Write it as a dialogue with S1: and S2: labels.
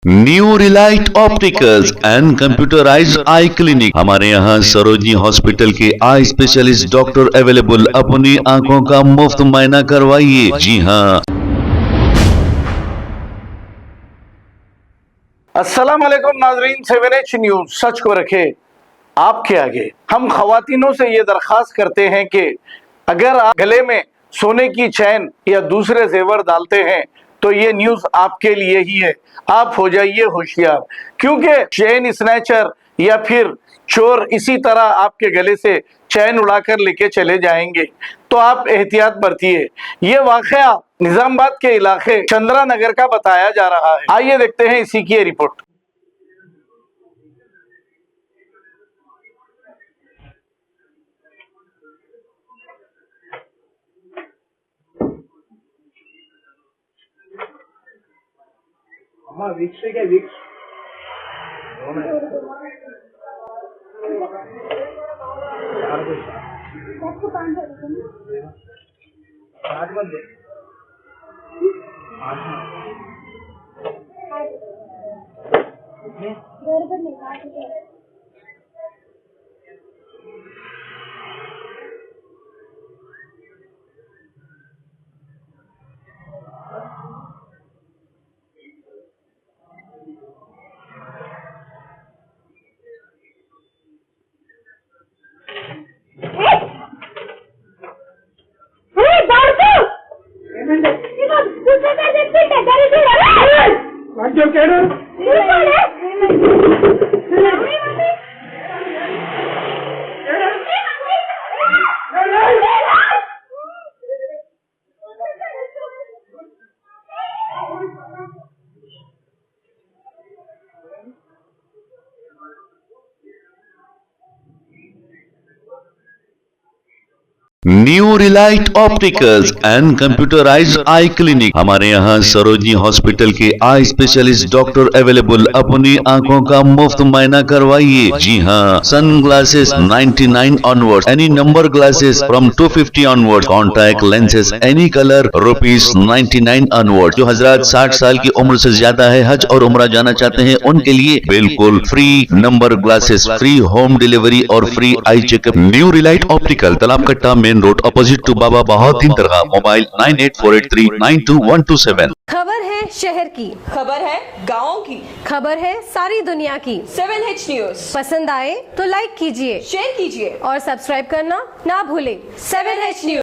S1: New Relight opticals and computerised I clinic. हमारे यहाँ Sarojini hospital के आई स्पेशलिस्ट डॉक्टर अवेलेबल। अपनी आंखों का मुफ्त मुआयना करवाइए। जी हाँ।
S2: अस्सलाम वालेकुम नाजरीन, 7H न्यूज सच को रखे आपके आगे। हम खवातीनों से ये दरख्वास्त करते हैं कि अगर आप गले में सोने की चैन या दूसरे जेवर डालते हैं तो ये न्यूज आपके लिए ही है। आप हो जाइए होशियार, क्योंकि चैन स्नैचर या फिर चोर इसी तरह आपके गले से चैन उड़ाकर लेके चले जाएंगे, तो आप एहतियात बरतिए। ये वाकया निजामाबाद के इलाके चंद्रा नगर का बताया जा रहा है। आइए देखते हैं इसी की रिपोर्ट।
S3: वीक्स क्या weeks
S1: new Relight opticals and computerised I clinic. हमारे यहाँ सरोजनी हॉस्पिटल के आई स्पेशलिस्ट डॉक्टर अवेलेबल। अपनी आंखों का मुफ्त मुआयना करवाइए। जी हाँ। Sun glasses 99 onward, any number glasses from 250 onward, contact lenses any colour ₹99 onward. जो हजरात 60 साल की उम्र से ज्यादा है, हज और उम्रा जाना चाहते हैं, उनके लिए बिल्कुल free number glasses, free home delivery और free eye checkup. New relight optical, Talab Katta, main road, opposite to Baba Bahauddin Dargah. Mobile 9848392127।
S4: खबर है शहर की,
S5: खबर है गाँव की,
S4: खबर है सारी दुनिया की।
S5: 7H न्यूज
S4: पसंद आए तो लाइक कीजिए,
S5: शेयर कीजिए
S4: और सब्सक्राइब करना ना भूलें।
S5: 7H news.